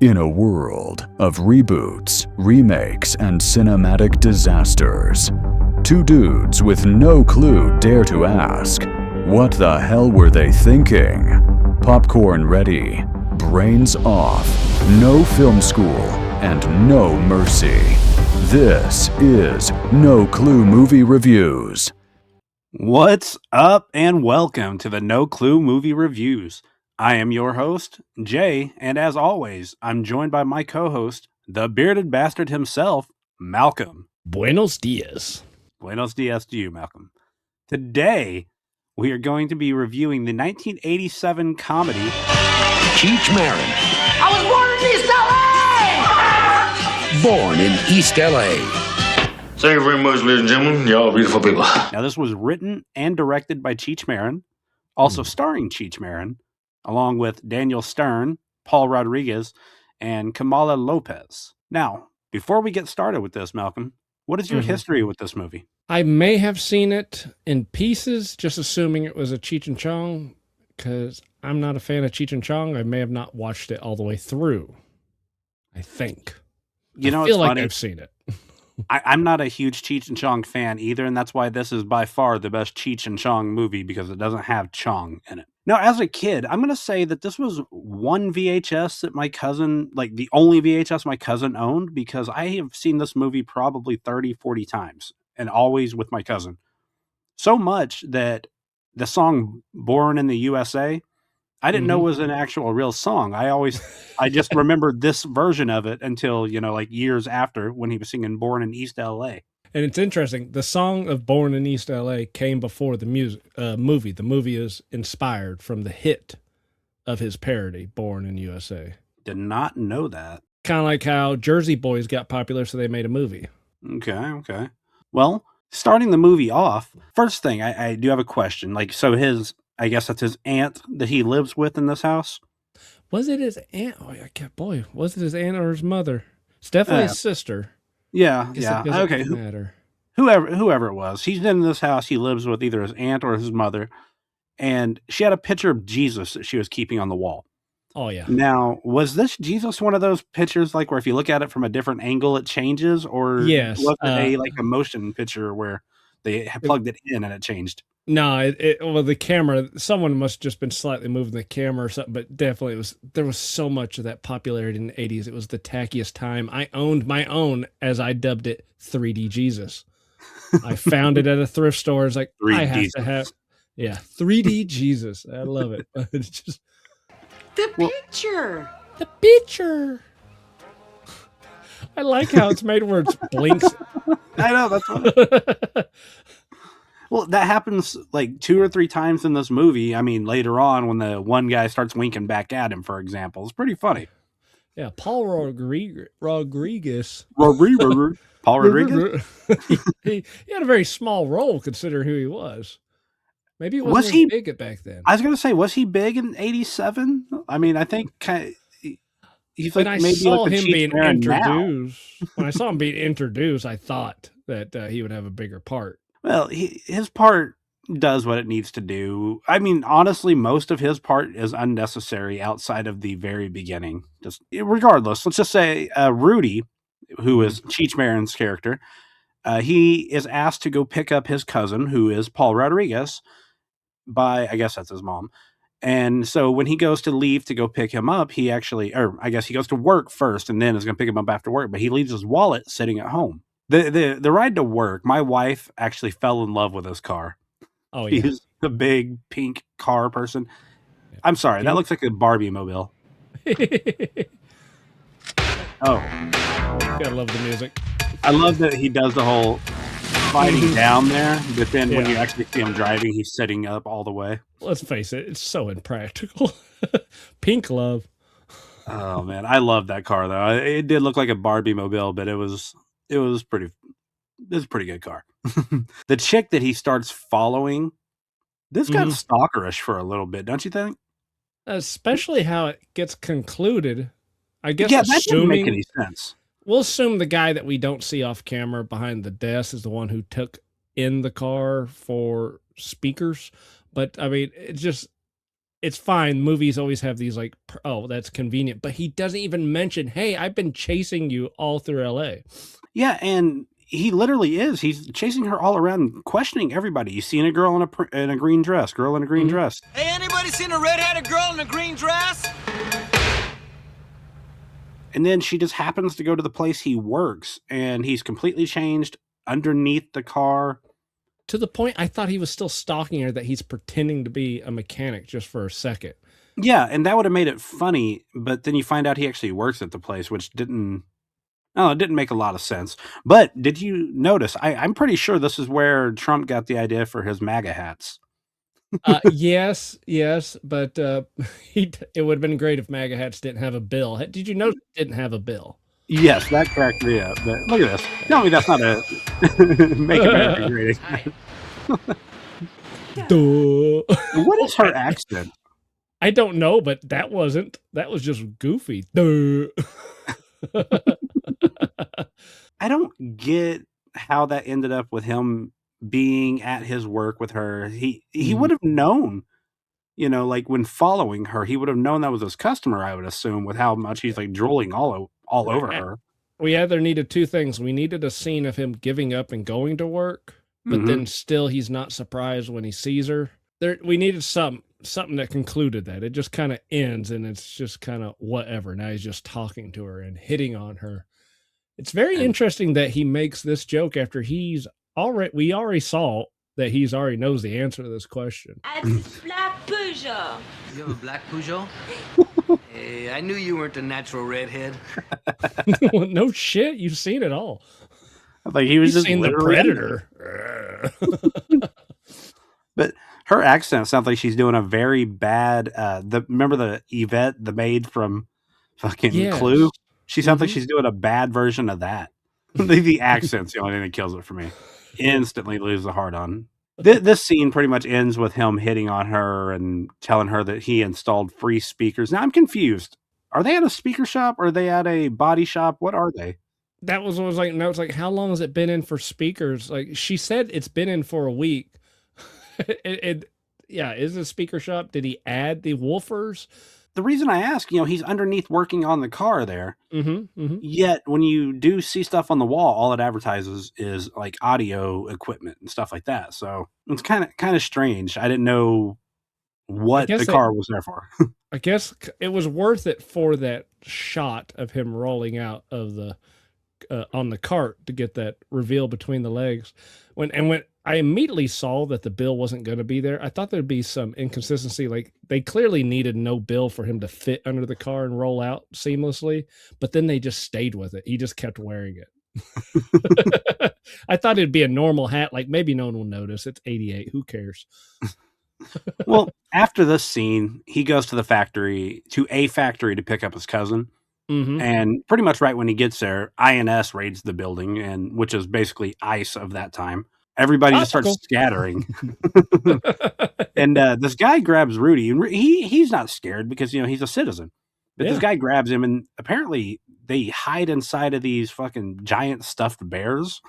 In a world of reboots, remakes, and cinematic disasters, two dudes with no clue dare to ask, what the hell were they thinking? Popcorn ready, brains off, no film school, and no mercy. This is No Clue Movie Reviews. What's up and welcome to the No Clue Movie Reviews. I am your host, Jay, and as always, I'm joined by my co-host, the bearded bastard himself, Malcolm. Buenos dias. Buenos dias to you, Malcolm. Today, we are going to be reviewing the 1987 comedy Cheech Marin. I was born in East L.A. Born in East L.A. Thank you very much, ladies and gentlemen. Y'all beautiful people. Now, this was written and directed by Cheech Marin, also starring Cheech Marin, along with Daniel Stern, Paul Rodriguez, and Kamala Lopez. Now, before we get started with this, Malcolm, what is your history with this movie? I may have seen it in pieces, just assuming it was a Cheech and Chong, because I'm not a fan of Cheech and Chong. I may have not watched it all the way through. I think. You know, I feel it's like funny. I've seen it. I'm not a huge Cheech and Chong fan either, and that's why this is by far the best Cheech and Chong movie, because it doesn't have Chong in it. Now, as a kid, I'm going to say that this was one VHS that my cousin, like the only VHS my cousin owned, because I have seen this movie probably 30, 40 times, and always with my cousin. So much that the song Born in the USA, I didn't know was an actual real song. I just remembered this version of it until, like years after when he was singing Born in East L.A. And it's interesting. The song of Born in East L.A. came before the movie. The movie is inspired from the hit of his parody, Born in USA. Did not know that. Kind of like how Jersey Boys got popular, so they made a movie. Okay. Well, starting the movie off, first thing, I do have a question. I guess that's his aunt that he lives with in this house. Was it his aunt? Was it his aunt or his mother? It's definitely his sister. Yeah. Okay. Matter. Whoever it was, he's in this house. He lives with either his aunt or his mother, and she had a picture of Jesus that she was keeping on the wall. Oh yeah. Now, was this Jesus one of those pictures like where if you look at it from a different angle, it changes, or yes, was it a motion picture where they plugged it in and it changed? No, the camera, someone must have just been slightly moving the camera or something, but definitely there was so much of that popularity in the 80s. It was the tackiest time. I owned my own, as I dubbed it, 3D Jesus. I found it at a thrift store. It's like, I have to have, 3D Jesus. I love it. It's just The picture. I like how it's made where it blinks. I know, that's what Well, that happens like 2 or 3 times in this movie. I mean, later on when the one guy starts winking back at him, for example. It's pretty funny. Yeah, Paul Rodriguez. Paul Rodriguez? he had a very small role considering who he was. Maybe he wasn't big back then. I was going to say, was he big in 87? I mean, I think he's like maybe saw like him being introduced. Now. When I saw him being introduced, I thought that he would have a bigger part. Well, his part does what it needs to do. I mean, honestly, most of his part is unnecessary outside of the very beginning. Just regardless, let's just say Rudy, who is Cheech Marin's character, he is asked to go pick up his cousin, who is Paul Rodriguez, by, I guess that's his mom. And so when he goes to leave to go pick him up, he goes to work first and then is going to pick him up after work, but he leaves his wallet sitting at home. The ride to work, my wife actually fell in love with his car. Oh, yeah. He's a big pink car person. I'm sorry, that looks like a Barbie mobile. Oh. Gotta love the music. I love that he does the whole sliding down there, but then when you actually see him driving, he's sitting up all the way. Let's face it, it's so impractical. Pink love. Oh, man. I love that car, though. It did look like a Barbie mobile, but it was a pretty good car. The chick that he starts following, this got stalkerish for a little bit, don't you think? Especially how it gets concluded. I guess that didn't make any sense. We'll assume the guy that we don't see off camera behind the desk is the one who took in the car for speakers. But I mean, it it's fine. Movies always have these like, oh, that's convenient. But he doesn't even mention, hey, I've been chasing you all through L.A. Yeah, and he literally is. He's chasing her all around, questioning everybody. You seen a girl in a green dress? Girl in a green dress. Hey, anybody seen a red-headed girl in a green dress? And then she just happens to go to the place he works, and he's completely changed underneath the car. To the point I thought he was still stalking her, that he's pretending to be a mechanic just for a second. Yeah, and that would have made it funny, but then you find out he actually works at the place, which didn't make a lot of sense. But did you notice? I'm pretty sure this is where Trump got the idea for his MAGA hats. Yes, but it would have been great if MAGA hats didn't have a bill. Did you notice it didn't have a bill? Yes, that cracked me up. But look at this. Tell me that's not a Make America Great Again. Duh. What is her accent? I don't know, but that was just goofy. Duh. I don't get how that ended up with him being at his work with her. He would have known, like when following her, he would have known that was his customer, I would assume, with how much he's like drooling all over her. We either needed two things. We needed a scene of him giving up and going to work, but then still he's not surprised when he sees her. We needed something that concluded that. It just kind of ends, and it's just kind of whatever. Now he's just talking to her and hitting on her. It's very interesting that he makes this joke after we already saw that he's already knows the answer to this question. Black Peugeot. You have a black Peugeot? Hey, I knew you weren't a natural redhead. Well, no shit, you've seen it all. Like he was just seen the Predator. But her accent sounds like she's doing a very bad. Remember the Yvette, the maid from fucking Clue? She sounds like she's doing a bad version of that. The accent's the only thing that kills it for me. Instantly lose the heart on. This scene pretty much ends with him hitting on her and telling her that he installed free speakers. Now I'm confused. Are they at a speaker shop? Or are they at a body shop? What are they? That was what was like. No, it's like, how long has it been in for speakers? Like she said, it's been in for a week. Yeah, is it a speaker shop? Did he add the woofers? The reason I ask, he's underneath working on the car there. Yet when you do see stuff on the wall, all it advertises is like audio equipment and stuff like that. So it's kind of strange. I didn't know what the car was there for. I guess it was worth it for that shot of him rolling out of the on the cart to get that reveal between the legs. When I immediately saw that the bill wasn't going to be there, I thought there'd be some inconsistency. Like they clearly needed no bill for him to fit under the car and roll out seamlessly, but then they just stayed with it. He just kept wearing it. I thought it'd be a normal hat. Like maybe no one will notice. It's 88. Who cares? Well, after this scene, he goes to a factory to pick up his cousin. And pretty much right when he gets there, INS raids the building, which is basically ICE of that time. Everybody just starts scattering. And this guy grabs Rudy, and he's not scared because he's a citizen. But this guy grabs him, and apparently they hide inside of these fucking giant stuffed bears.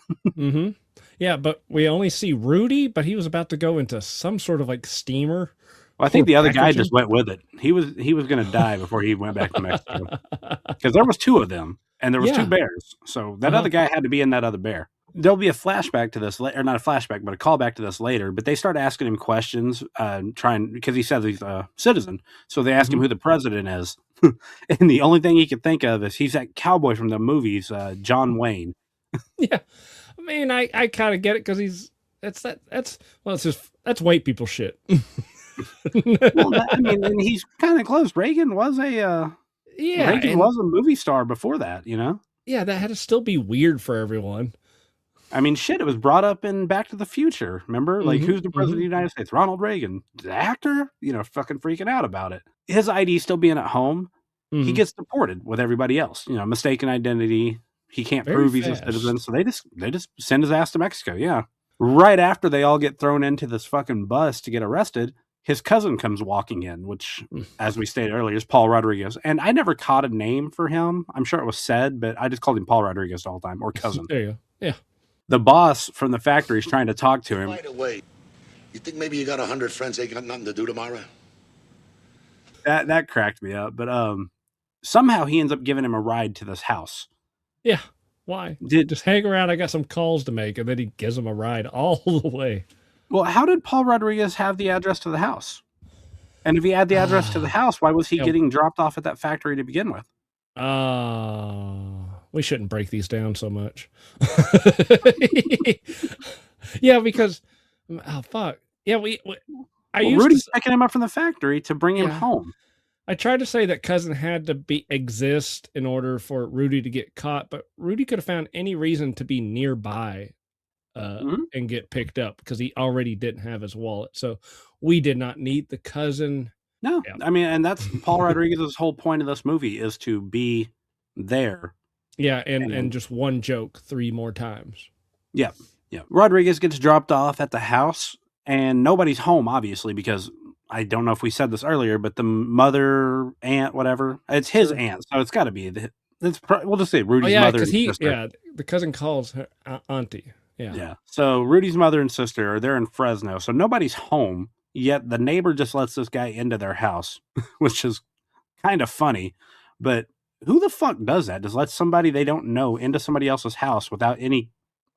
Yeah, but we only see Rudy, but he was about to go into some sort of like steamer. Well, I think the other guy just went with it. He was going to die before he went back to Mexico because there was two of them and there was two bears. So that other guy had to be in that other bear. There'll be a flashback to this, or not a flashback, but a callback to this later. But they start asking him questions, because he says he's a citizen. So they ask him who the president is, and the only thing he could think of is he's that cowboy from the movies, John Wayne. Yeah, I mean, I kind of get it because that's white people shit. Well, and he's kind of close. Reagan was a movie star before that, Yeah, that had to still be weird for everyone. I mean, shit, it was brought up in Back to the Future. Remember? Like, who's the president of the United States? Ronald Reagan. The actor? Fucking freaking out about it. His ID still being at home, he gets deported with everybody else. Mistaken identity. He can't prove he's a citizen, so they just send his ass to Mexico, yeah. Right after they all get thrown into this fucking bus to get arrested, his cousin comes walking in, which, as we stated earlier, is Paul Rodriguez. And I never caught a name for him. I'm sure it was said, but I just called him Paul Rodriguez the whole time, or cousin. There you go. Yeah. The boss from the factory is trying to talk to him. By the way, you think maybe you got 100 friends ain't got nothing to do tomorrow? that cracked me up. But somehow he ends up giving him a ride to this house. Yeah. Why? Just hang around. I got some calls to make, and then he gives him a ride all the way. Well, how did Paul Rodriguez have the address to the house? And if he had the address to the house, why was he getting dropped off at that factory to begin with? We shouldn't break these down so much. Yeah, because fuck. Yeah, Rudy's picking him up from the factory to bring him home. I tried to say that cousin had to exist in order for Rudy to get caught, but Rudy could have found any reason to be nearby and get picked up because he already didn't have his wallet. So we did not need the cousin. No, I mean, and that's Paul Rodriguez's whole point of this movie is to be there. Yeah, and just one joke 3 more times. Yeah. Rodriguez gets dropped off at the house, and nobody's home, obviously, because I don't know if we said this earlier, but the mother, aunt, whatever, it's his aunt, so it's got to be we'll just say Rudy's mother and sister. Yeah, the cousin calls her auntie. Yeah. So Rudy's mother and sister they're in Fresno, so nobody's home. Yet the neighbor just lets this guy into their house, which is kind of funny. But who the fuck does that? Just let somebody they don't know into somebody else's house without any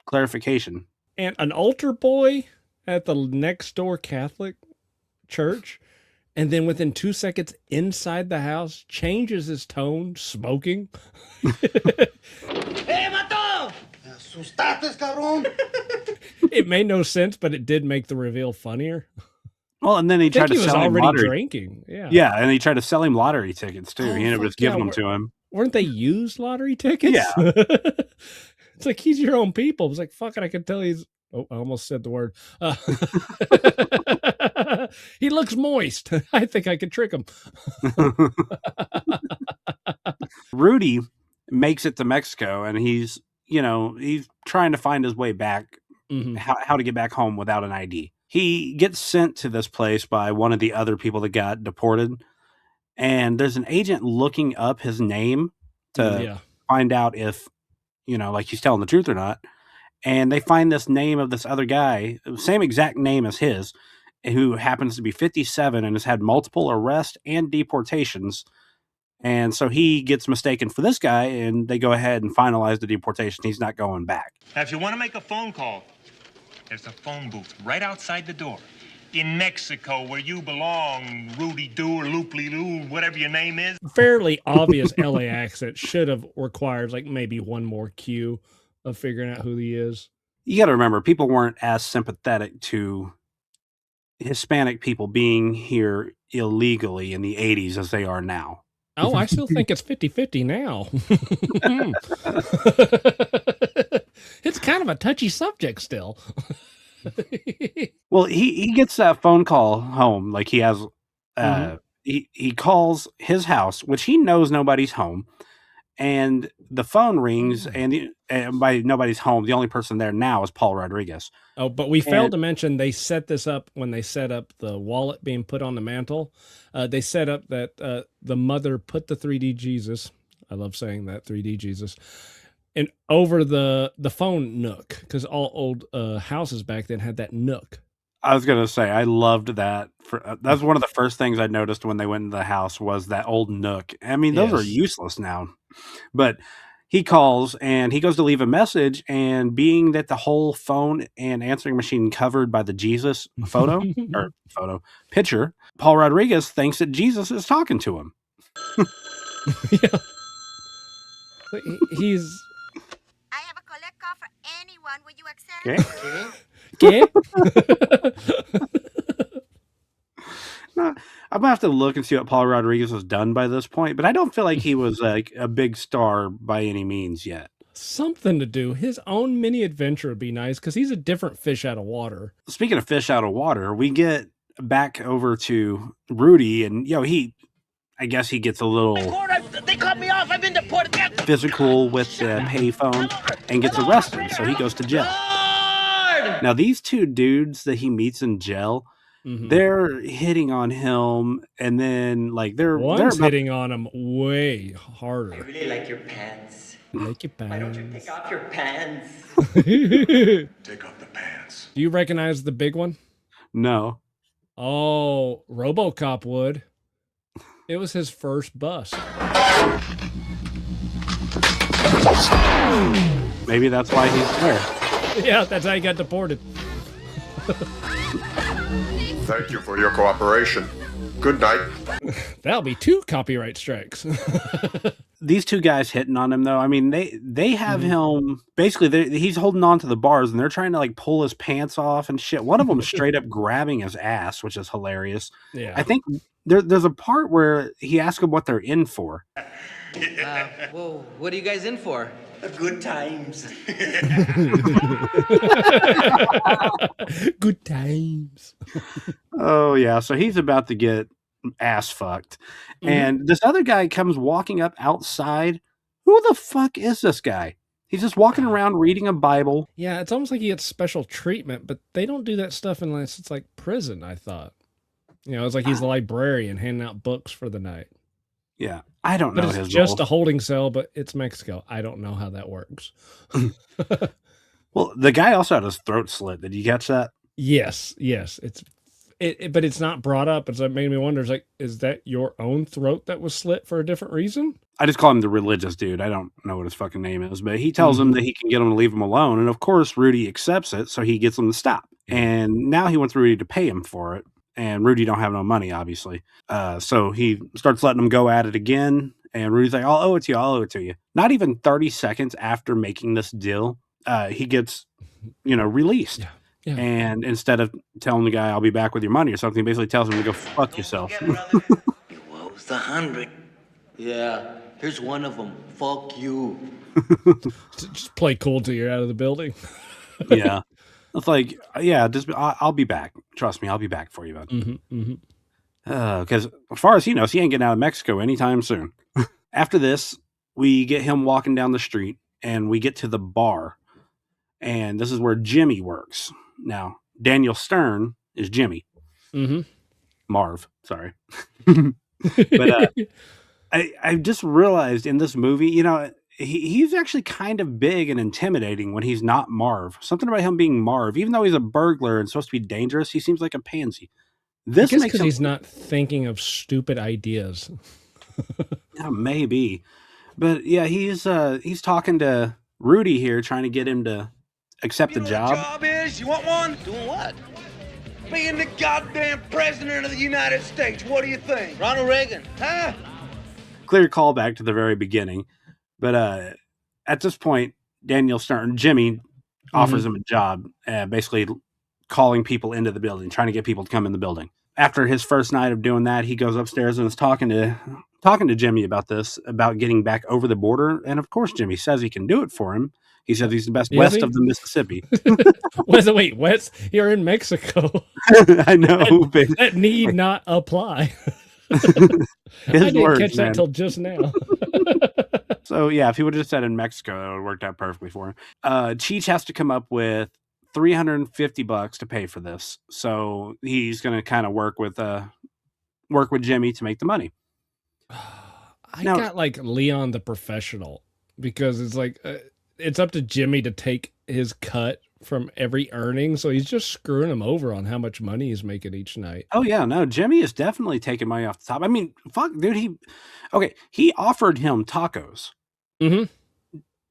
clarification. And an altar boy at the next door Catholic church, and then within 2 seconds inside the house changes his tone, smoking. Hey, Mato! Asustaste, cabrón! It made no sense, but it did make the reveal funnier. Well, and then he tried to sell him lottery. Drinking. Yeah, and he tried to sell him lottery tickets too. He ended up just giving them to him. Weren't they used lottery tickets? Yeah. It's like he's your own people. It's like fuck it. I can tell he's. Oh, I almost said the word. He looks moist. I think I could trick him. Rudy makes it to Mexico, and he's trying to find his way back, how to get back home without an ID. He gets sent to this place by one of the other people that got deported, and there's an agent looking up his name to find out if, like he's telling the truth or not. And they find this name of this other guy, same exact name as his, who happens to be 57 and has had multiple arrests and deportations. And so he gets mistaken for this guy, and they go ahead and finalize the deportation. He's not going back. Now, if you want to make a phone call, there's a phone booth right outside the door. In Mexico, where you belong, Rudy Doo or Looply Loo, whatever your name is. Fairly obvious LA accent should have required like maybe one more cue of figuring out who he is. You got to remember, people weren't as sympathetic to Hispanic people being here illegally in the 80s as they are now. Oh, I still think it's 50-50 now. It's kind of a touchy subject still. Well, he gets that phone call home. Like he has, he calls his house, which he knows nobody's home. And the phone rings, and by nobody's home, the only person there now is Paul Rodriguez. Oh, but we failed to mention they set this up when they set up the wallet being put on the mantle. They set up that the mother put the 3D Jesus, I love saying that, 3D Jesus, and over the phone nook, because all old houses back then had that nook. I was going to say, I loved that. That's one of the first things I noticed when they went into the house was that old nook. I mean, those are useless now. But he calls and he goes to leave a message, and being that the whole phone and answering machine covered by the Jesus picture, Paul Rodriguez thinks that Jesus is talking to him. Yeah. He's... I have a collect call for anyone. Will you accept? Okay. I'm gonna have to look and see what Paul Rodriguez has done by this point, but I don't feel like he was like a big star by any means yet. Something to do. His own mini adventure would be nice because he's a different fish out of water. Speaking of fish out of water, we get back over to Rudy, and I guess he gets a little They cut me off. I've been deported. physical with the payphone and gets arrested, so he goes to jail. Now, these two dudes that he meets in jail, they're hitting on him, and then they're hitting on him way harder. I really like your pants. Like your pants. Why don't you take off your pants? Take off the pants. Do you recognize the big one? No. Oh, RoboCop would. It was his first bust. Maybe that's why he's there. Yeah, that's how he got deported. Thank you for your cooperation. Good night. That'll be 2 copyright strikes. These two guys hitting on him, though, I mean, they have him basically. He's holding on to the bars, and they're trying to like pull his pants off and shit. One of them straight up grabbing his ass, which is hilarious. Yeah, I think there's a part where he asks them what they're in for. Well, what are you guys in for? Good times. good times. Oh yeah, so he's about to get ass fucked, and this other guy comes walking up outside. Who the fuck is this guy? He's just walking around reading a Bible. Yeah, it's almost like he gets special treatment, but they don't do that stuff unless it's like prison, I thought. It's like he's a librarian handing out books for the night. Yeah, I don't know. But it's just a holding cell, but it's Mexico. I don't know how that works. Well, the guy also had his throat slit. Did you catch that? Yes. But it's not brought up. It's like made me wonder. It's like, is that your own throat that was slit for a different reason? I just call him the religious dude. I don't know what his fucking name is, but he tells him that he can get him to leave him alone, and of course Rudy accepts it, so he gets him to stop. And now he wants Rudy to pay him for it. And Rudy don't have no money, obviously. So he starts letting him go at it again. And Rudy's like, I'll owe it to you. I'll owe it to you. Not even 30 seconds after making this deal, he gets, released. Yeah. And instead of telling the guy, I'll be back with your money or something, he basically tells him to go fuck yourself. You owes the 100. Yeah, here's one of them. Fuck you. Just play cool till you're out of the building. Yeah. It's like, yeah, I'll be back. Trust me, I'll be back for you, bud. Because as far as he knows, he ain't getting out of Mexico anytime soon. After this, we get him walking down the street, and we get to the bar. And this is where Jimmy works. Now, Daniel Stern is Jimmy. Marv, sorry. But I just realized in this movie, he's actually kind of big and intimidating when he's not Marv. Something about him being Marv, even though he's a burglar and supposed to be dangerous, he seems like a pansy. This makes because he's not thinking of stupid ideas. Yeah, maybe, but yeah, he's talking to Rudy here, trying to get him to accept the job. Job is? You want one? Doing what? Being the goddamn president of the United States. What do you think? Ronald Reagan. Huh? Clear callback to the very beginning. But at this point, Daniel Stern, Jimmy, offers him a job, basically calling people into the building, trying to get people to come in the building. After his first night of doing that, he goes upstairs and is talking to Jimmy about getting back over the border. And of course, Jimmy says he can do it for him. He says he's the best west of the Mississippi. Wait, west? You're in Mexico. I know. That need not apply. I didn't catch that till just now. So yeah, if he would have just said in Mexico, that would have worked out perfectly for him. Cheech has to come up with $350 to pay for this, so he's going to kind of work with Jimmy to make the money. I got like Leon the Professional, because it's like it's up to Jimmy to take his cut from every earning, so he's just screwing him over on how much money he's making each night. Oh yeah, no, Jimmy is definitely taking money off the top. I mean, fuck, dude, he offered him tacos. He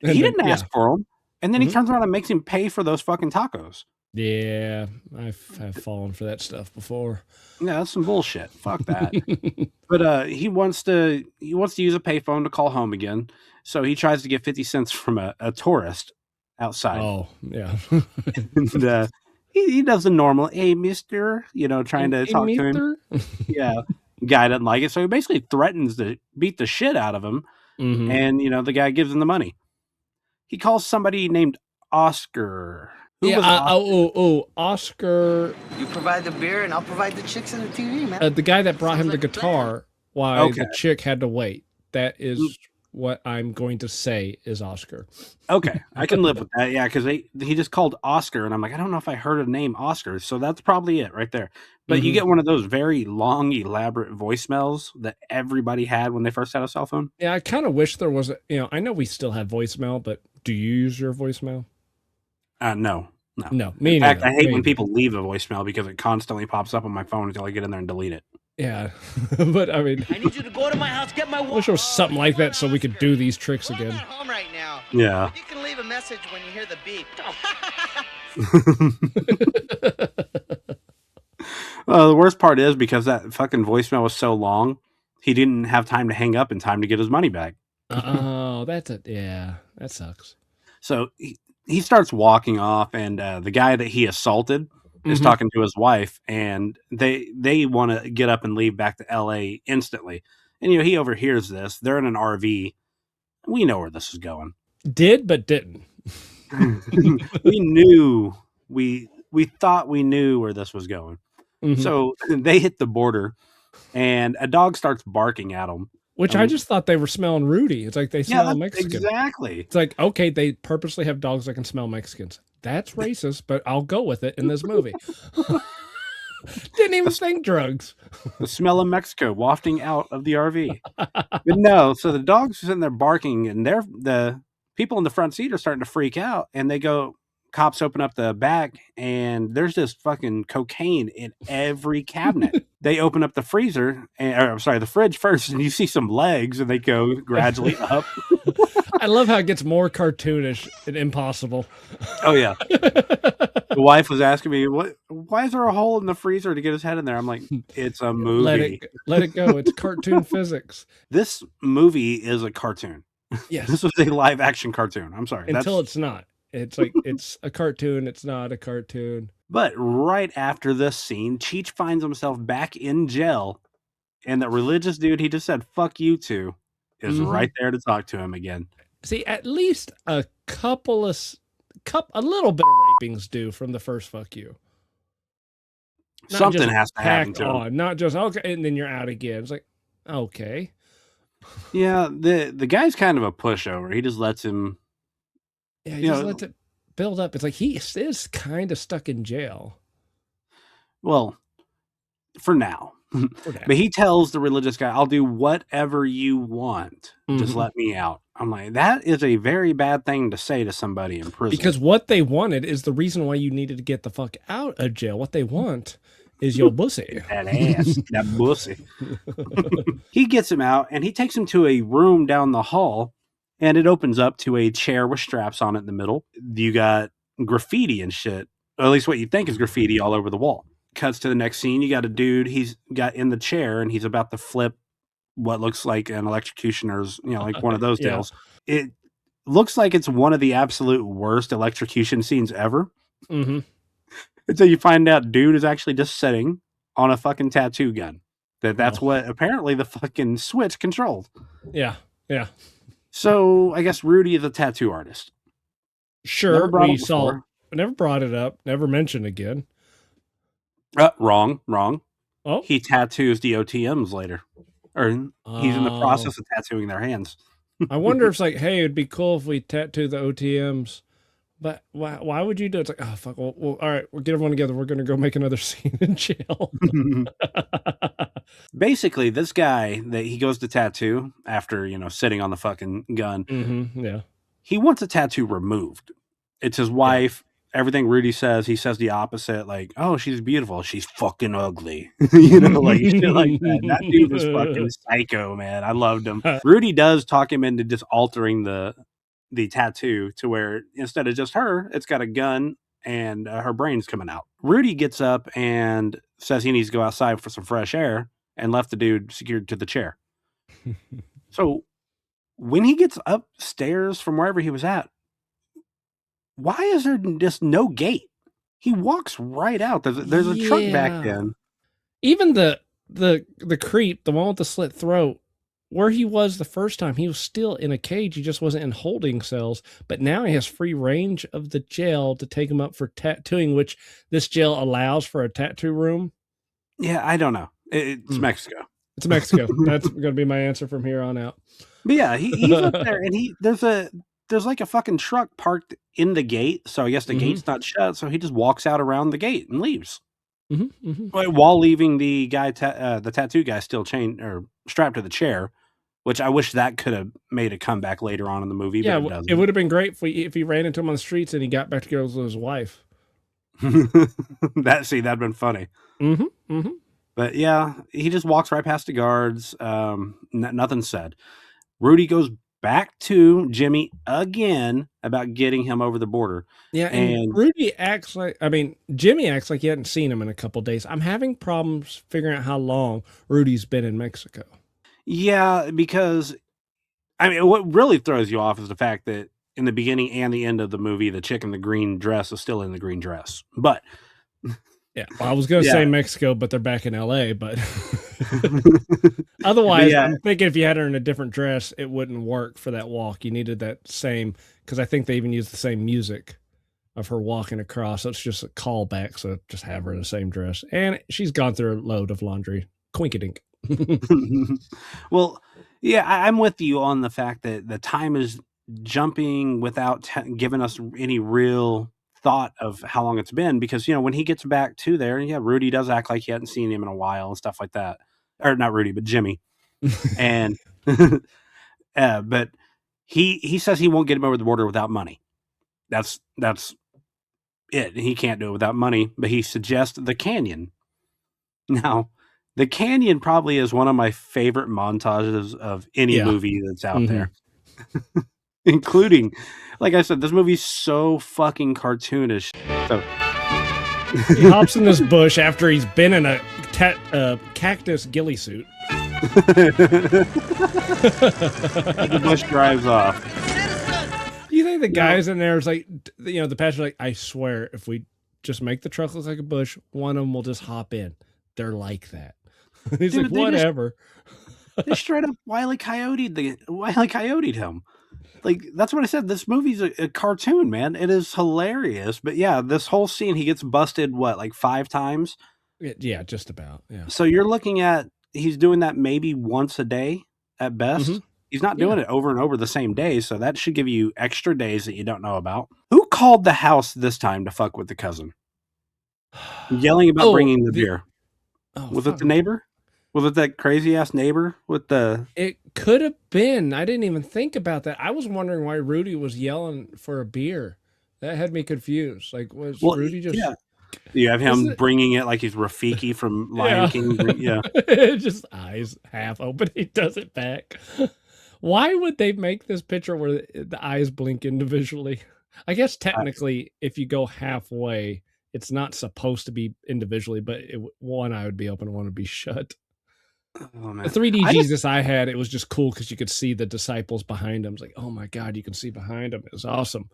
didn't ask for them, and then he turns around and makes him pay for those fucking tacos. Yeah, I've fallen for that stuff before. Yeah, that's some bullshit. Fuck that. But he wants to use a payphone to call home again, so he tries to get 50 cents from a tourist outside. Oh, yeah. And he does the normal, hey, mister, trying to talk to him. Yeah. Guy doesn't like it, so he basically threatens to beat the shit out of him. And, the guy gives him the money. He calls somebody named Oscar. Oscar. You provide the beer, and I'll provide the chicks and the TV, man. The guy that brought him the guitar while the chick had to wait. That is what I'm going to say is Oscar. Okay, I can live with that. Yeah, because he just called Oscar, and I'm like, I don't know if I heard a name Oscar, so that's probably it right there. But you get one of those very long, elaborate voicemails that everybody had when they first had a cell phone. Yeah, I kind of wish there was I know we still have voicemail, but do you use your voicemail? No. Me in fact, neither. I hate when people leave a voicemail because it constantly pops up on my phone until I get in there and delete it. Yeah, but I mean, I need you to go to my house, get my I wish there was something like that so we could do these tricks again. I'm at home right now. Yeah. But you can leave a message when you hear the beep. Well, the worst part is because that fucking voicemail was so long, he didn't have time to hang up in time to get his money back. Oh, yeah, that sucks. So he starts walking off, and the guy that he assaulted is talking to his wife, and they want to get up and leave back to L.A. instantly. And he overhears this. They're in an RV. We know where this is going. Did but didn't. We knew we thought we knew where this was going. So they hit the border, and a dog starts barking at them. Which I just thought they were smelling Rudy. It's like they smell Mexican. Exactly. It's like, okay, they purposely have dogs that can smell Mexicans. That's racist, but I'll go with it in this movie. Didn't even think drugs. The smell of Mexico wafting out of the RV. But no, so the dogs are sitting there barking, and the people in the front seat are starting to freak out, and cops open up the back, and there's just fucking cocaine in every cabinet. They open up the the fridge first, and you see some legs, and they go gradually up. I love how it gets more cartoonish and impossible. Oh yeah. The wife was asking me, why is there a hole in the freezer to get his head in there? I'm like, it's a movie. Let it go. It's cartoon physics. This movie is a cartoon. Yes. This was a live action cartoon. I'm sorry. Until it's not. It's like, it's a cartoon. It's not a cartoon. But right after this scene, Cheech finds himself back in jail, and that religious dude he just said, fuck you to, is right there to talk to him again. See, at least a little bit of rapings do from the first fuck you. Not Something has to happen to him. Not just, okay, and then you're out again. It's like, okay. Yeah, the guy's kind of a pushover. He just lets him... Yeah, he just lets it build up. It's like he is kind of stuck in jail. Well, for now. But he tells the religious guy, I'll do whatever you want. Just let me out. I'm like, that is a very bad thing to say to somebody in prison. Because what they wanted is the reason why you needed to get the fuck out of jail. What they want is your pussy. That ass. That pussy. He gets him out, and he takes him to a room down the hall, and it opens up to a chair with straps on it in the middle. You got graffiti and shit. Or at least what you think is graffiti all over the wall. Cuts to the next scene. You got a dude, he's got in the chair, and he's about to flip what looks like an electrocutioner's, like one of those deals. It looks like it's one of the absolute worst electrocution scenes ever. Until you find out dude is actually just sitting on a fucking tattoo gun. That's what apparently the fucking switch controlled. Yeah. So I guess Rudy is a tattoo artist. Sure. Never brought it up. Never mentioned again. Wrong. Oh, he tattoos the OTMs later, or he's in the process of tattooing their hands. I wonder if it's like, hey, it'd be cool if we tattoo the OTMs, but why would you do it? It's like, oh fuck, well all right, we'll get everyone together. We're gonna go make another scene in jail. Basically, this guy that he goes to tattoo after sitting on the fucking gun, yeah, he wants a tattoo removed. It's his wife. Everything Rudy says, he says the opposite. Like, oh, she's beautiful. She's fucking ugly. Like shit like that. That dude was fucking psycho, man. I loved him. Rudy does talk him into just altering the tattoo to where instead of just her, it's got a gun and her brain's coming out. Rudy gets up and says he needs to go outside for some fresh air and left the dude secured to the chair. So when he gets upstairs from wherever he was at, why is there just no gate? He walks right out. There's a truck back in. Even the creep, the one with the slit throat, where he was the first time, he was still in a cage. He just wasn't in holding cells. But now he has free range of the jail to take him up for tattooing, which this jail allows for a tattoo room. Yeah, I don't know. It's Mexico. It's Mexico. That's going to be my answer from here on out. But yeah, he's up there, and there's like a fucking truck parked in the gate. So I guess the gate's not shut. So he just walks out around the gate and leaves. While leaving the guy, the tattoo guy still chained or strapped to the chair, which I wish that could have made a comeback later on in the movie. Yeah, but it doesn't. It would have been great if he ran into him on the streets and he got back together with his wife. That'd been funny. But yeah, he just walks right past the guards. Nothing said. Rudy goes back to Jimmy again about getting him over the border. Yeah, and Rudy acts like, I mean, Jimmy acts like he hadn't seen him in a couple days. I'm having problems figuring out how long Rudy's been in Mexico. Yeah, because, I mean, what really throws you off is the fact that in the beginning and the end of the movie, the chick in the green dress is still in the green dress. But yeah, well, I was going to say Mexico, but they're back in L.A., but otherwise, I'm thinking if you had her in a different dress, it wouldn't work for that walk. You needed that same, because I think they even used the same music of her walking across. So it's just a callback. So just have her in the same dress. And she's gone through a load of laundry. Quinkydink. Well, yeah, I'm with you on the fact that the time is jumping without giving us any real thought of how long it's been, because when he gets back to there, Rudy does act like he hadn't seen him in a while and stuff like that, or not Rudy but Jimmy. And but he says he won't get him over the border without money. That's it. He can't do it without money, but he suggests the canyon. Now the canyon probably is one of my favorite montages of any movie that's out there. Including, like I said, this movie's so fucking cartoonish. So he hops in this bush after he's been in a cactus ghillie suit. The bush drives off. You think the guys in there is like, the pastor like, I swear, if we just make the truck look like a bush, one of them will just hop in. They're like that. He's like, whatever. They straight up Wile E. Coyote'd him. Like, that's what I said. This movie's a cartoon, man. It is hilarious. But yeah, this whole scene, he gets busted, like 5 times? Yeah, just about. Yeah. So you're looking at, he's doing that maybe once a day at best. Mm-hmm. He's not doing it over and over the same day. So that should give you extra days that you don't know about. Who called the house this time to fuck with the cousin? Yelling about bringing the beer. Was it the neighbor? Was it that crazy ass neighbor with the... It could have been. I didn't even think about that. I was wondering why Rudy was yelling for a beer. That had me confused. Like, was Rudy just... Yeah. You have him bringing it like he's Rafiki from Lion King. Yeah. Just eyes half open. He does it back. Why would they make this picture where the eyes blink individually? I guess technically, if you go halfway, it's not supposed to be individually, but one eye would be open, one would be shut. Oh, man. The 3D Jesus I had, it was just cool because you could see the disciples behind him. It's like, oh my God, you can see behind him. It was awesome.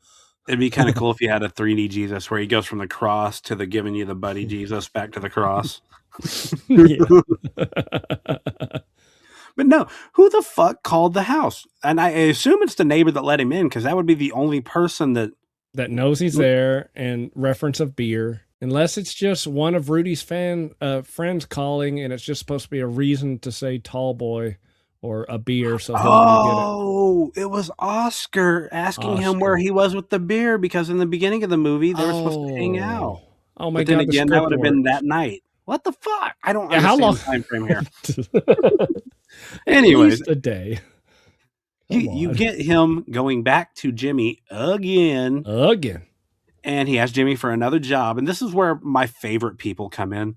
It'd be kind of cool if you had a 3D Jesus where he goes from the cross to the giving you the buddy Jesus back to the cross. But no, who the fuck called the house? And I assume it's the neighbor that let him in, because that would be the only person that knows he's there and reference of beer. Unless it's just one of Rudy's friends calling, and it's just supposed to be a reason to say tall boy or a beer. So he'll get it. It was Oscar asking him where he was with the beer, because in the beginning of the movie, they were supposed to hang out. Oh my God. Then again, that would have been works. that night. What the fuck? I don't understand how long? The time frame here. Anyways, a day. You get him going back to Jimmy again. And he asks Jimmy for another job. And this is where my favorite people come in.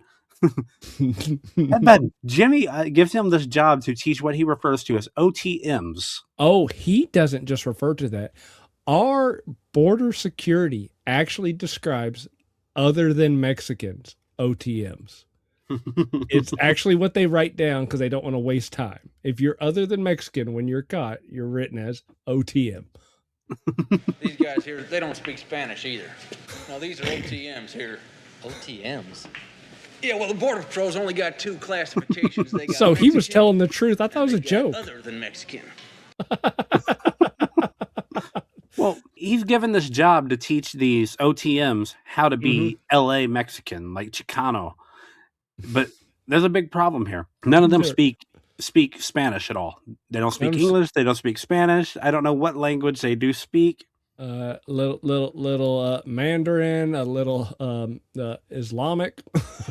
But Jimmy gives him this job to teach what he refers to as OTMs. Oh, he doesn't just refer to that. Our border security actually describes other than Mexicans, OTMs. It's actually what they write down because they don't want to waste time. If you're other than Mexican, when you're caught, you're written as OTM. These guys here, they don't speak Spanish either. No, these are OTMs here. OTMs? Yeah, well, the Border Patrol's only got 2 classifications. They got so he was telling the truth. I thought it was a joke. Other than Mexican. Well, he's given this job to teach these OTMs how to be L.A. Mexican, like Chicano. But there's a big problem here. None of them speak Spanish at all. They don't speak English. They don't speak Spanish. I don't know what language they do speak. Little Mandarin, a little Islamic.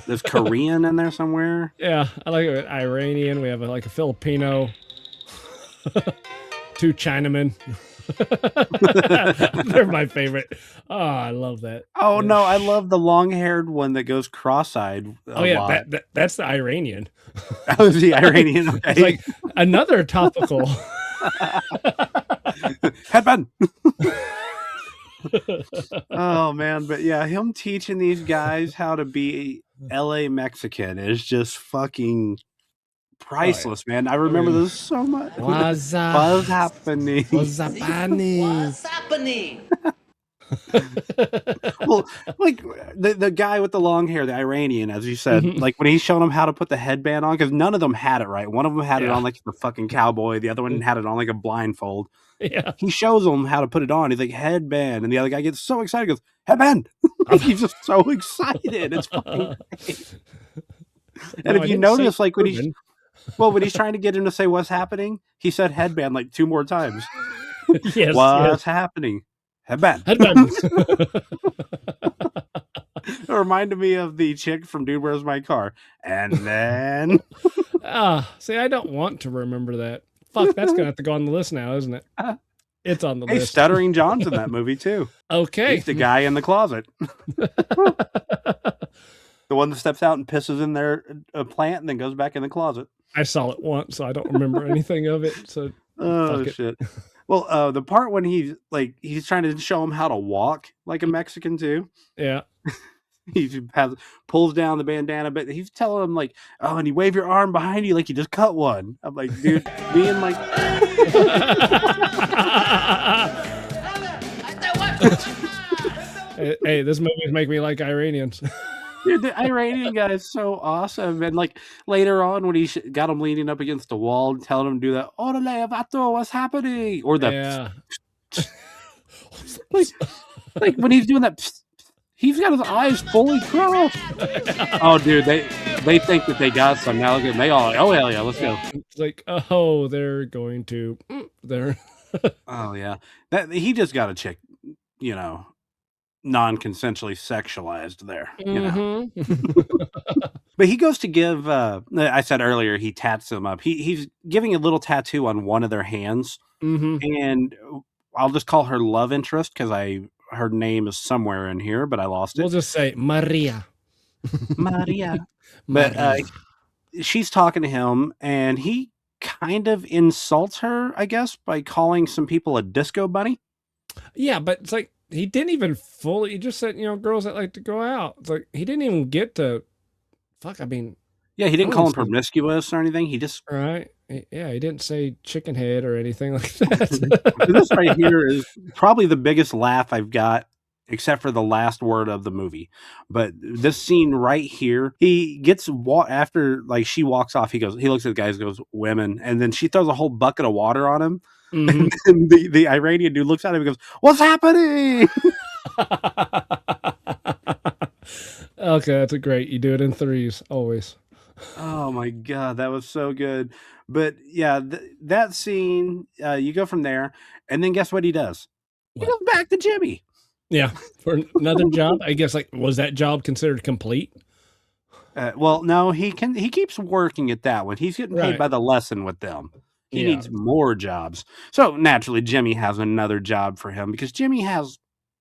There's Korean in there somewhere. Yeah, I like it. Iranian. We have a Filipino. 2 Chinamen. They're my favorite. Oh, I love that. Oh no, I love the long-haired one that goes cross-eyed a Oh yeah, lot. that's the Iranian. Oh, the Iranian. Okay. It's like another topical headband. Oh man, but yeah, him teaching these guys how to be LA Mexican is just fucking priceless, man. I remember this so much. What's What's happening? What's happening? What's happening? Well, like the guy with the long hair, the Iranian, as you said, like when he's showing them how to put the headband on, because none of them had it right. One of them had it on like the fucking cowboy. The other one had it on like a blindfold. Yeah. He shows them how to put it on. He's like, headband. And the other guy gets so excited, goes, headband. He's just so excited. It's fucking great. And if you notice, like when he's trying to get him to say what's happening, he said headband like 2 more times. Yes. What's happening? Headband. Headband. It reminded me of the chick from Dude, Where's My Car? And then see, I don't want to remember that. Fuck, that's gonna have to go on the list now, isn't it? It's on the list. Stuttering John's in that movie too. Okay. He's the guy in the closet. The one that steps out and pisses in their plant and then goes back in the closet. I saw it once, so I don't remember anything of it. So shit. Well, the part when he's trying to show him how to walk like a Mexican too. Yeah. He pulls down the bandana, but he's telling him like, "Oh, and you wave your arm behind you like you just cut one." I'm like, dude, being like, hey, this movie's making me like Iranians. Dude, the Iranian guy is so awesome, and like later on when he got him leaning up against the wall and telling him to do that, "Orale, vato, what's happening?" Or the like when he's doing that. He's got his eyes fully crossed. Oh, dude, they think that they got some now. They all like, oh hell yeah, let's go. It's like, oh, they're going to they're. Oh yeah, that he just got a chick, non-consensually sexualized there. But he goes to give. I said earlier he tats them up. He's giving a little tattoo on one of their hands, and I'll just call her love interest because her name is somewhere in here, but I lost it. We'll just say Maria. Maria. But she's talking to him, and he kind of insults her, I guess, by calling some people a disco bunny. Yeah, but it's like he didn't even fully. He just said, girls that like to go out. It's like he didn't even get to. Fuck, I mean. Yeah, he didn't call him promiscuous or anything. He just right. Yeah, he didn't say chicken head or anything like that. This right here is probably the biggest laugh I've got, except for the last word of the movie. But this scene right here, he gets after like she walks off. He looks at the guys, goes, "Women," and then she throws a whole bucket of water on him. And then the Iranian dude looks at him and goes, "What's happening?" Okay, that's a great. You do it in threes always. Oh my god, that was so good. But yeah, that scene, you go from there, and then guess what he does? He goes back to Jimmy. Yeah, for another job. I guess was that job considered complete? Well, no, he keeps working at that one. He's getting paid by the lesson with them. He needs more jobs. So naturally, Jimmy has another job for him because Jimmy has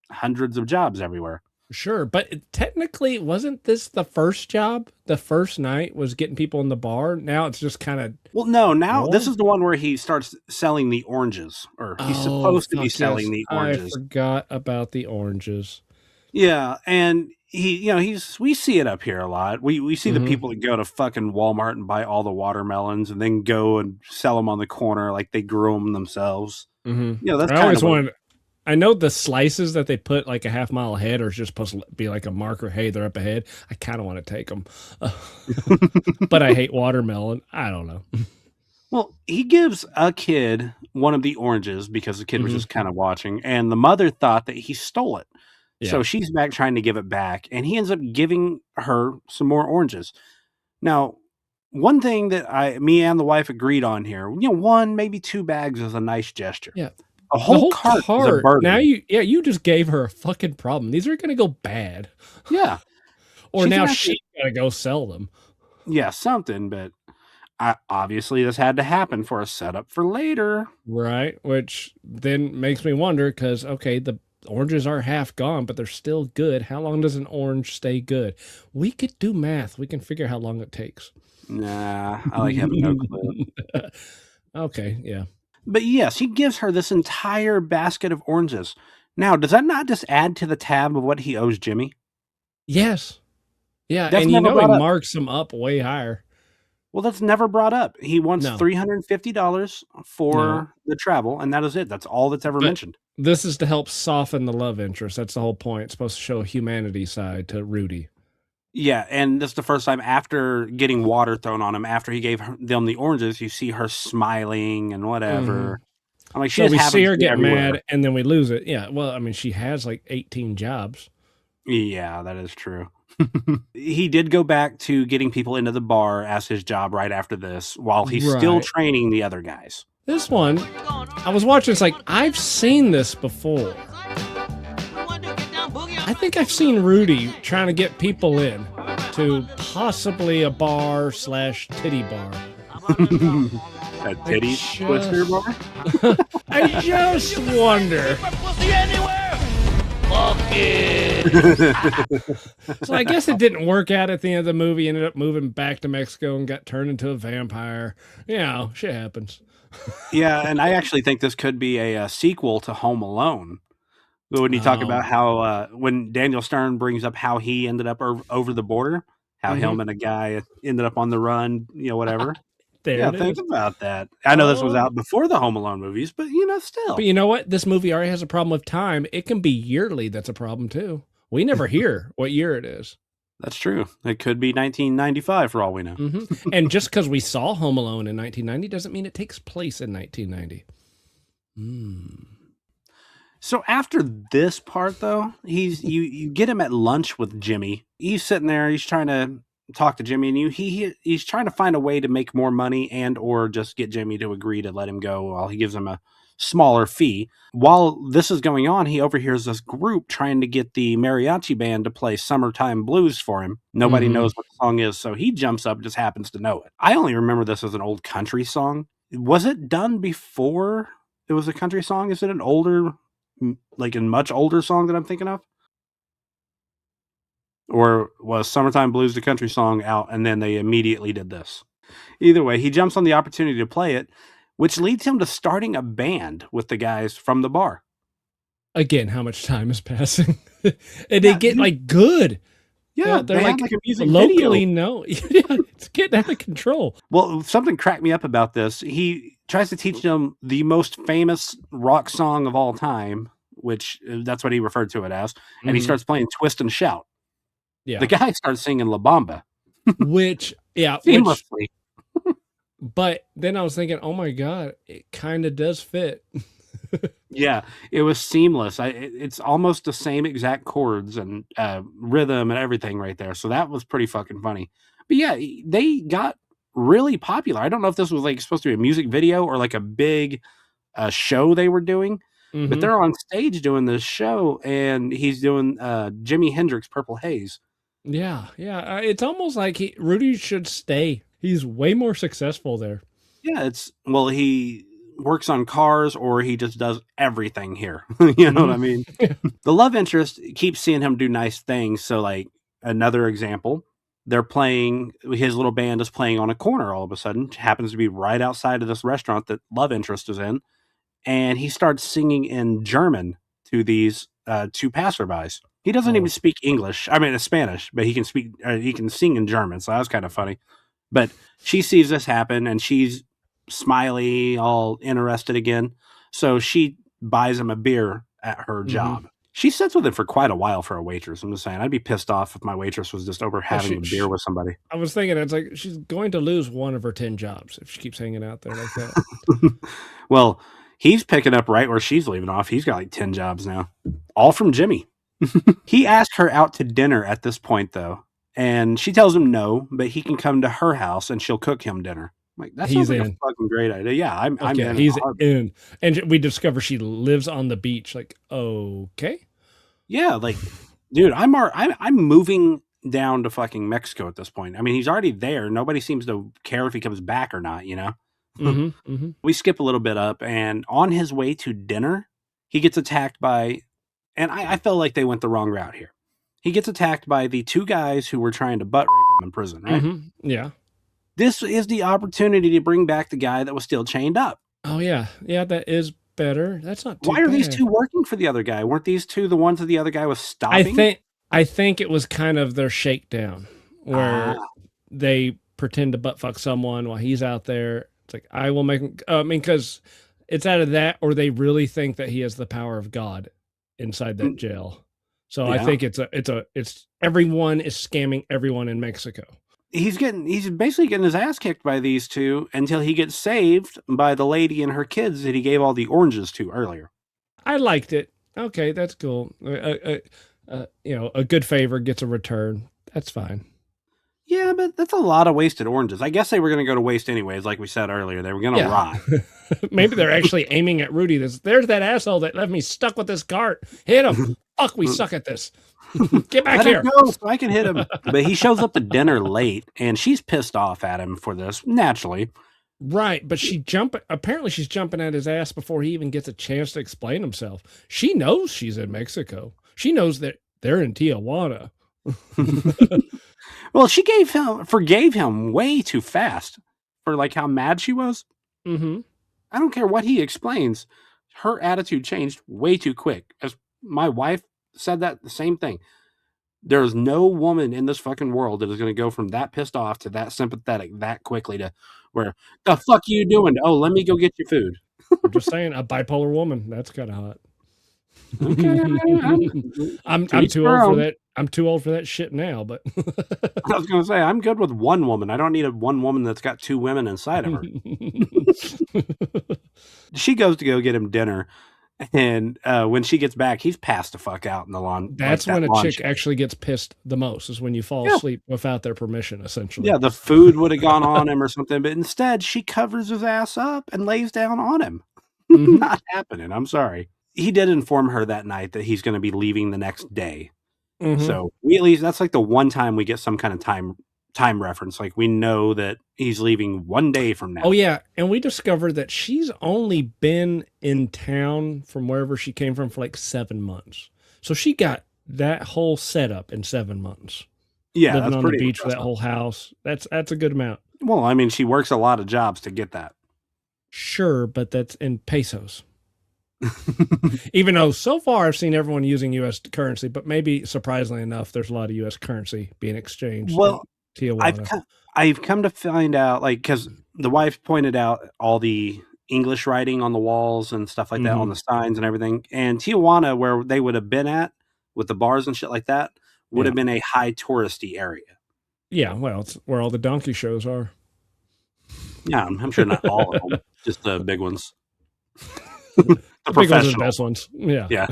hundreds of jobs everywhere. Sure, but technically, wasn't this the first job? The first night was getting people in the bar. Now it's just kind of... Well, no, now this is the one where he starts selling the oranges, or he's supposed to be selling the oranges. I forgot about the oranges. Yeah, and we see it up here a lot. We see the people that go to fucking Walmart and buy all the watermelons and then go and sell them on the corner like they grew them themselves. That's kind of I know the slices that they put like a half mile ahead are just supposed to be like a marker. Hey, they're up ahead. I kind of want to take them. But I hate watermelon. I don't know. Well, he gives a kid one of the oranges because the kid was just kind of watching. And the mother thought that he stole it. Yeah. So she's back trying to give it back. And he ends up giving her some more oranges. Now, one thing that me and the wife agreed on here, 1, maybe 2 bags is a nice gesture. Yeah. A whole cart is a burden. Now you just gave her a fucking problem. These are going to go bad. Yeah. Or now she's got to go sell them. Yeah, something. But Obviously, this had to happen for a setup for later. Right, which then makes me wonder because, okay, the oranges are half gone, but they're still good. How long does an orange stay good? We could do math. We can figure how long it takes. Nah, I like having no clue. Okay, yeah. But yes, he gives her this entire basket of oranges. Now, does that not just add to the tab of what he owes Jimmy? Yes. Yeah, That's and never he brought up. marks them up way higher. Well, that's never brought up. He wants No. $350 for the travel, and that is it. That's all that's ever But mentioned. this is to help soften the love interest. That's the whole point. It's supposed to show a humanity side to Rudy. Yeah, and this is the first time after getting water thrown on him, after he gave them the oranges, you see her smiling and whatever. I'm like, she So just we happens see her to be get everywhere. mad, and then we lose it. Yeah, well, I mean, she has like 18 jobs. Yeah, that is true. He did go back to getting people into the bar as his job right after this, while he's still Right. training the other guys. This one, I was watching, it's like, I've seen this before. I think I've seen Rudy trying to get people in to possibly a bar / titty bar. A titty twister bar? I just wonder. So I guess it didn't work out at the end of the movie. He ended up moving back to Mexico and got turned into a vampire. You know, shit happens. Yeah, and I actually think this could be a sequel to Home Alone. When you talk about how when Daniel Stern brings up how he ended up over the border, how him and a guy ended up on the run, whatever. There think about that. I know this was out before the Home Alone movies, but still. But you know what? This movie already has a problem with time. It can be yearly. That's a problem too. We never hear what year it is. That's true. It could be 1995 for all we know. And just because we saw Home Alone in 1990 doesn't mean it takes place in 1990. So after this part, though, you get him at lunch with Jimmy. He's sitting there. He's trying to talk to Jimmy, and he's trying to find a way to make more money and or just get Jimmy to agree to let him go while he gives him a smaller fee. While this is going on, he overhears this group trying to get the mariachi band to play Summertime Blues for him. Nobody knows what the song is, so he jumps up, just happens to know it. I only remember this as an old country song. Was it done before it was a country song? Is it an older, like a much older song that I'm thinking of? Or was Summertime Blues the country song out and then they immediately did this? Either way, he jumps on the opportunity to play it, which leads him to starting a band with the guys from the bar. Again, how much time is passing? And they get like good. Yeah, they're they like, have, like, a music locally video. known. Yeah, it's getting out of control. Well, something cracked me up about this. He tries to teach them the most famous rock song of all time, which that's what he referred to it as. And he starts playing Twist and Shout. Yeah. The guy starts singing La Bamba. Which Seamlessly. But then I was thinking, oh my God, it kind of does fit. Yeah, it was seamless. It's almost the same exact chords and rhythm and everything right there. So that was pretty fucking funny. But yeah, they got really popular. I don't know if this was like supposed to be a music video or like a big show they were doing, but they're on stage doing this show and he's doing Jimi Hendrix Purple Haze. Yeah. It's almost like Rudy should stay. He's way more successful there. Yeah, he works on cars or he just does everything here. You know what I mean? The love interest keeps seeing him do nice things. So like another example, they're playing, his little band is playing on a corner all of a sudden, happens to be right outside of this restaurant that love interest is in. And he starts singing in German to these two passerbys. He doesn't even speak English. I mean, Spanish, but he can sing in German. So that was kind of funny. But she sees this happen and she's smiley, all interested again. So she buys him a beer at her job. She sits with it for quite a while for a waitress. I'm just saying, I'd be pissed off if my waitress was just over having a beer with somebody. I was thinking, it's like she's going to lose one of her 10 jobs if she keeps hanging out there like that. Well, he's picking up right where she's leaving off. He's got like 10 jobs now, all from Jimmy. He asked her out to dinner at this point, though, and she tells him no, but he can come to her house and she'll cook him dinner. Like, that sounds like a fucking great idea. Yeah, I'm in. He's in. And we discover she lives on the beach. Like, okay. Yeah, like, dude, I'm moving down to fucking Mexico at this point. I mean, he's already there. Nobody seems to care if he comes back or not, you know? We skip a little bit up, and on his way to dinner, he gets attacked by, and I felt like they went the wrong route here. He gets attacked by the two guys who were trying to butt rape him in prison, right? Yeah. This is the opportunity to bring back the guy that was still chained up. Oh, yeah. Yeah, that is better. That's not too Why are these bad. two working for the other guy? Weren't these two the ones that the other guy was stopping? I think it was kind of their shakedown where they pretend to butt fuck someone while he's out there. It's like, I will make, I mean, because it's out of that, or they really think that he has the power of God inside that jail. So I think it's everyone is scamming everyone in Mexico. He's basically getting his ass kicked by these two until he gets saved by the lady and her kids that he gave all the oranges to earlier. I liked it. Okay, that's cool. You know, a good favor gets a return. That's fine. Yeah, but that's a lot of wasted oranges. I guess they were going to go to waste anyways, like we said earlier. They were going to rot. Maybe they're actually aiming at Rudy. There's that asshole that left me stuck with this cart. Hit him. Fuck, we suck at this. Get back Let here. him go so I can hit him. But he shows up at dinner late, and she's pissed off at him for this, naturally. Right, but apparently she's jumping at his ass before he even gets a chance to explain himself. She knows she's in Mexico. She knows that they're in Tijuana. Well, she forgave him way too fast for like how mad she was. Mm-hmm. I don't care what he explains. Her attitude changed way too quick. As my wife said that the same thing. There's no woman in this fucking world that is going to go from that pissed off to that sympathetic that quickly to where the fuck are you doing? Oh, let me go get your food. I'm just saying, a bipolar woman. That's kind of hot. Okay, I'm too old for that. I'm too old for that shit now, but I was going to say, I'm good with one woman. I don't need one woman that's got two women inside of her. She goes to go get him dinner, and when she gets back, he's passed the fuck out in the lawn. That's when a chick actually gets pissed the most, is when you fall asleep without their permission, essentially. Yeah, the food would have gone on him or something, but instead she covers his ass up and lays down on him. Not happening. I'm sorry. He did inform her that night that he's going to be leaving the next day. So we at least, that's like the one time we get some kind of time reference. Like we know that he's leaving one day from now. Oh yeah, and we discovered that she's only been in town from wherever she came from for like 7 months. So she got that whole setup in 7 months. Yeah, living that's on the pretty beach with that whole house. That's a good amount. Well, I mean, she works a lot of jobs to get that. Sure, but that's in pesos. Even though so far I've seen everyone using U.S. currency, but maybe surprisingly enough, there's a lot of U.S. currency being exchanged. Well, Tijuana. I've come to find out, like, because the wife pointed out all the English writing on the walls and stuff like that on the signs and everything. And Tijuana, where they would have been at with the bars and shit like that, would have been a high touristy area. Yeah, well, it's where all the donkey shows are. Yeah, I'm sure not all of them, just the big ones. The big ones are the best ones. Yeah. Yeah.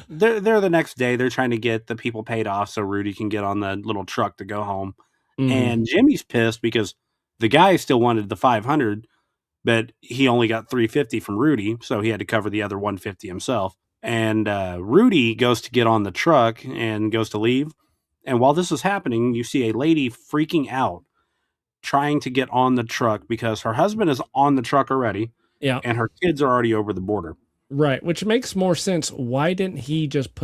They're the next day. They're trying to get the people paid off so Rudy can get on the little truck to go home. And Jimmy's pissed because the guy still wanted the 500, but he only got 350 from Rudy, so he had to cover the other 150 himself. And Rudy goes to get on the truck and goes to leave. And while this is happening, you see a lady freaking out, trying to get on the truck because her husband is on the truck already. Yeah. And her kids are already over the border. Right. Which makes more sense. Why didn't he just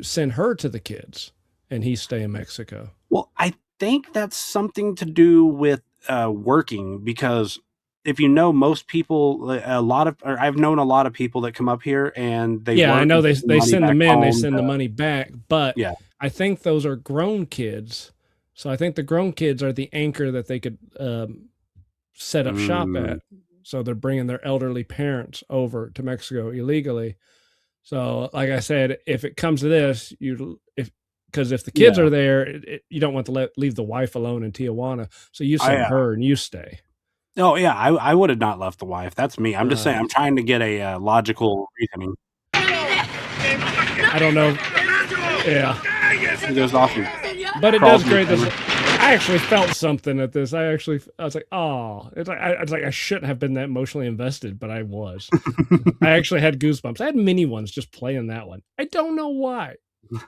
send her to the kids and he stay in Mexico? Well, I think that's something to do with working, because if you know, most people, I've known a lot of people that come up here and they I know they send them in, they send the the money back, but I think those are grown kids. So I think the grown kids are the anchor that they could set up shop at. So they're bringing their elderly parents over to Mexico illegally. So like I said, if it comes to this, because if the kids are there, you don't want to leave the wife alone in Tijuana. So you send her and you stay. Oh yeah, I would have not left the wife. That's me. I'm just saying, I'm trying to get a logical reasoning. I don't know. Yeah. It goes off. But it does create this. I actually felt something at this. I was like, oh, it's like I shouldn't have been that emotionally invested, but I was. I actually had goosebumps. I had mini ones just playing that one. I don't know why.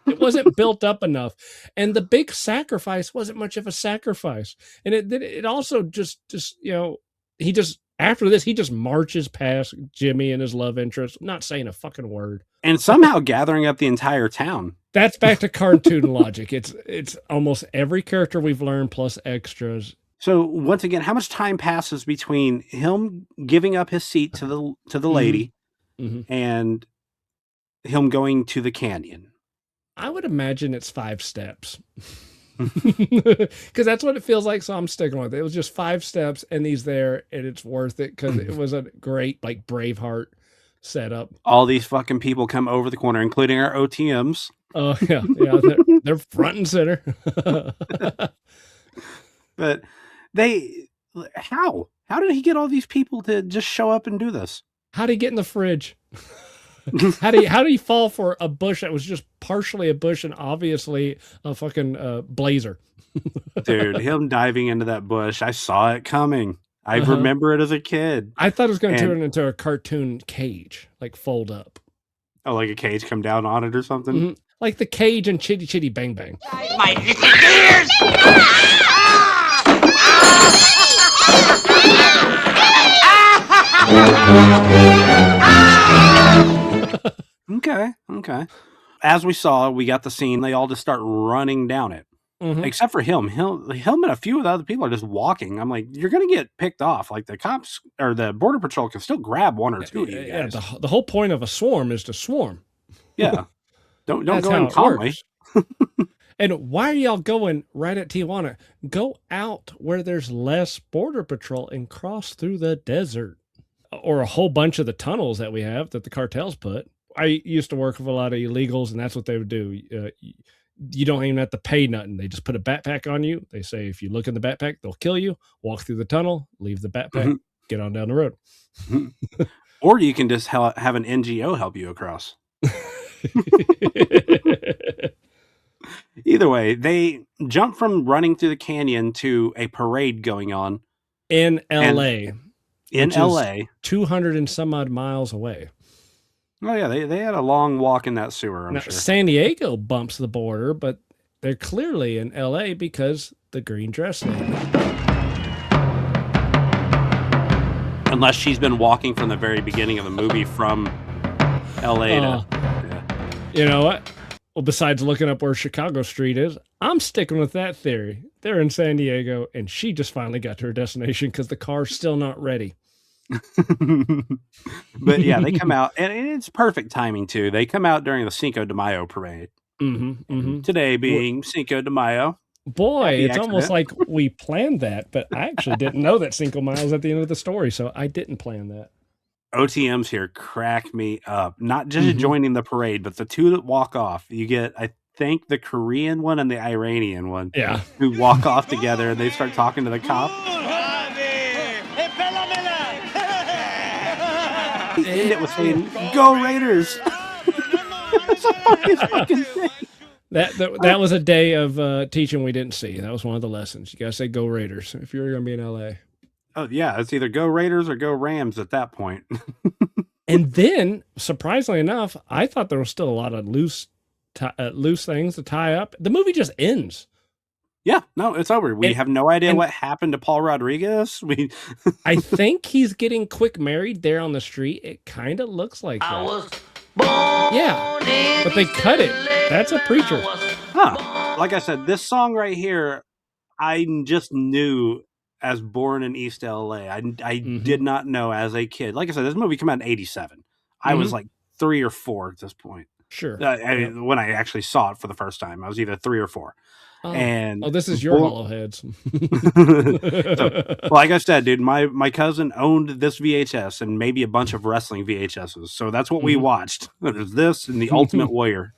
It wasn't built up enough. And the big sacrifice wasn't much of a sacrifice. And it also just, he just, after this, he just marches past Jimmy and his love interest, not saying a fucking word. And somehow gathering up the entire town. That's back to cartoon logic. It's almost every character we've learned plus extras. So once again, how much time passes between him giving up his seat to the lady and him going to the canyon? I would imagine it's 5 steps. Because that's what it feels like, so I'm sticking with it. It was just 5 steps, and he's there, and it's worth it because it was a great, like, Braveheart setup. All these fucking people come over the corner, including our OTMs. Oh, yeah. They're front and center. But how did he get all these people to just show up and do this? How did he get in the fridge? How did he fall for a bush that was just partially a bush and obviously a fucking blazer? Dude, him diving into that bush, I saw it coming. I remember it as a kid. I thought it was going to turn into a cartoon cage, like fold up. Oh, like a cage come down on it or something? Mm-hmm. Like the cage in Chitty Chitty Bang Bang. My little ears! Okay. As we saw, we got the scene. They all just start running down it. Except for him. Him and a few of the other people are just walking. I'm like, you're going to get picked off. Like the cops or the border patrol can still grab one or two of you guys. Yeah, the whole point of a swarm is to swarm. Yeah. Don't go in calmly. And why are y'all going right at Tijuana? Go out where there's less border patrol and cross through the desert. Or a whole bunch of the tunnels that we have that the cartels put. I used to work with a lot of illegals, and that's what they would do. You don't even have to pay nothing. They just put a backpack on you. They say, if you look in the backpack, they'll kill you. Walk through the tunnel, leave the backpack, get on down the road. Or you can just have an NGO help you across. Either way, they jump from running through the canyon to a parade going on. In L.A. In L.A. 200 and some odd miles away. Oh, yeah, they had a long walk in that sewer, I'm sure. San Diego bumps the border, but they're clearly in L.A. because the green dress lady. Unless she's been walking from the very beginning of the movie from L.A. to... Yeah. You know what? Well, besides looking up where Chicago Street is, I'm sticking with that theory. They're in San Diego, and she just finally got to her destination because the car's still not ready. But yeah, they come out, and it's perfect timing too. They come out during the Cinco de Mayo parade. Today being Cinco de Mayo. Boy, it's almost like we planned that, but I actually didn't know that Cinco de Mayo was at the end of the story, so I didn't plan that. OTMs here crack me up. Not just joining the parade, but the two that walk off. You get, I think, the Korean one and the Iranian one. Yeah. Who walk off together and they start talking to the cop. They end it with saying, "Go Raiders!" That's the funniest fucking thing. That was a day of teaching we didn't see. That was one of the lessons. You gotta say "Go Raiders" if you're gonna be in LA. Oh yeah, it's either "Go Raiders" or "Go Rams" at that point. And then, surprisingly enough, I thought there was still a lot of loose things to tie up. The movie just ends. Yeah, no, it's over. We have no idea what happened to Paul Rodriguez. I think he's getting quick married there on the street. It kind of looks like that. Yeah, but they cut it. That's a preacher. Huh. Like I said, this song right here, I just knew as born in East L.A. I did not know as a kid. Like I said, this movie came out in 87. I was like 3 or 4 at this point. Sure. When I actually saw it for the first time, I was either 3 or 4. This is your hollow heads. So, like I said, dude, my cousin owned this VHS and maybe a bunch of wrestling VHSs. So that's what we watched. There's this and The Ultimate Warrior.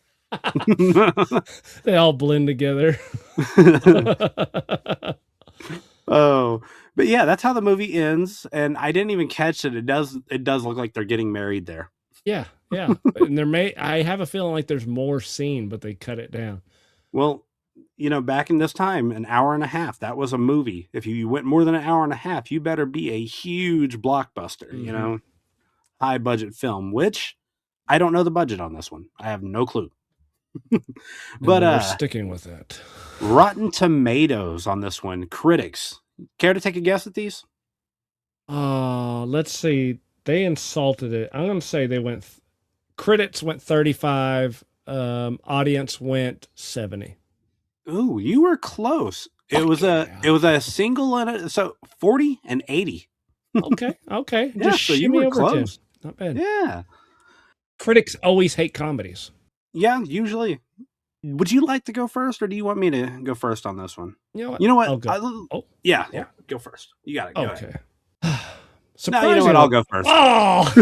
They all blend together. Oh, but yeah, that's how the movie ends. And I didn't even catch it. It does look like they're getting married there. Yeah. And I have a feeling like there's more scene, but they cut it down. Well, you know, back in this time, an hour and a half, that was a movie. If you went more than an hour and a half, you better be a huge blockbuster, you know, high budget film, which I don't know the budget on this one. I have no clue. But we're sticking with it. Rotten Tomatoes on this one. Critics. Care to take a guess at these? Let's see. They insulted it. I'm going to say they went. Critics went 35. Audience went 70. Ooh, you were close. It was a single and so 40 and 80. Okay. Yeah, Just so you shimmy were over close. 10. Not bad. Yeah. Critics always hate comedies. Yeah, usually. Would you like to go first, or do you want me to go first on this one? You know what? You know what? I'll go. Yeah, go first. You got it. Go Okay. No, you know what? I'll go first. Oh!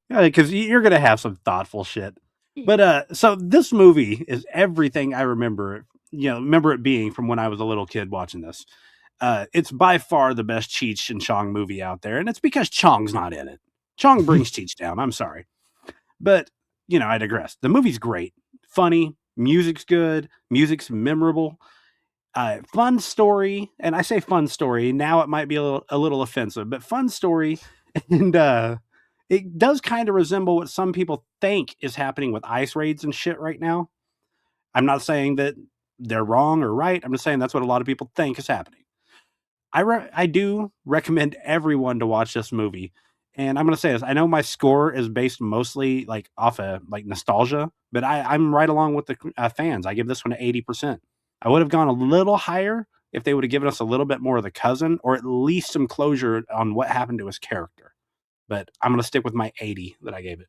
Because you're going to have some thoughtful shit. But so this movie is everything I remember. Remember it being from when I was a little kid watching this. It's by far the best Cheech and Chong movie out there, and it's because Chong's not in it. Chong brings Cheech down. I'm sorry, but I digress. The movie's great, funny, music's good, music's memorable, fun story, and I say fun story now. It might be a little offensive, but fun story, and it does kind of resemble what some people think is happening with ICE raids and shit right now. I'm not saying that they're wrong or right. I'm just saying that's what a lot of people think is happening. I do recommend everyone to watch this movie. And I'm going to say this. I know my score is based mostly like off of like nostalgia, but I'm right along with the fans. I give this one an 80%. I would have gone a little higher if they would have given us a little bit more of the cousin, or at least some closure on what happened to his character. But I'm going to stick with my 80 that I gave it.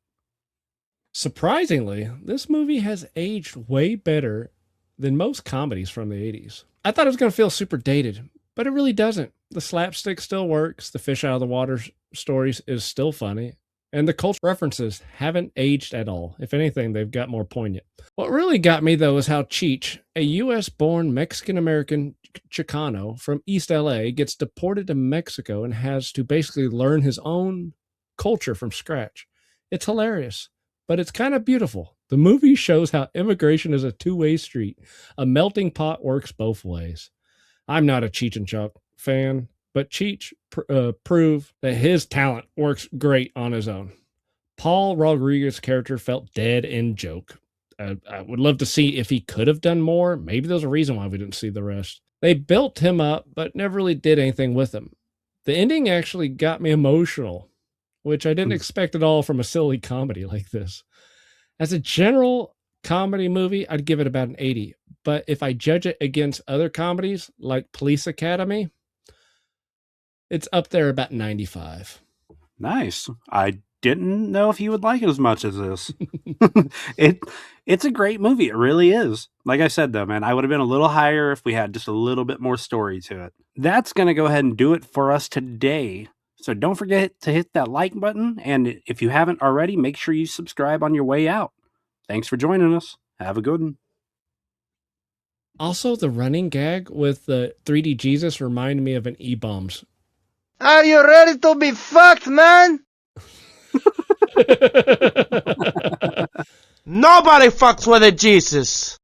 Surprisingly, this movie has aged way better than most comedies from the 80s. I thought it was going to feel super dated, but it really doesn't. The slapstick still works, the fish out of the water stories is still funny, and the cultural references haven't aged at all. If anything, they've got more poignant. What really got me, though, is how Cheech, a U.S.-born Mexican-American Chicano from East L.A., gets deported to Mexico and has to basically learn his own culture from scratch. It's hilarious, but it's kind of beautiful. The movie shows how immigration is a two-way street. A melting pot works both ways. I'm not a Cheech and Chong fan, but Cheech proved that his talent works great on his own. Paul Rodriguez's character felt dead in joke. I would love to see if he could have done more. Maybe there's a reason why we didn't see the rest. They built him up, but never really did anything with him. The ending actually got me emotional, which I didn't expect at all from a silly comedy like this. As a general comedy movie, I'd give it about an 80. But if I judge it against other comedies like Police Academy, it's up there about 95. Nice. I didn't know if you would like it as much as this. It's a great movie. It really is. Like I said, though, man, I would have been a little higher if we had just a little bit more story to it. That's going to go ahead and do it for us today. So don't forget to hit that like button. And if you haven't already, make sure you subscribe on your way out. Thanks for joining us. Have a good one. Also, the running gag with the 3D Jesus reminded me of an E-Bombs. Are you ready to be fucked, man? Nobody fucks with a Jesus.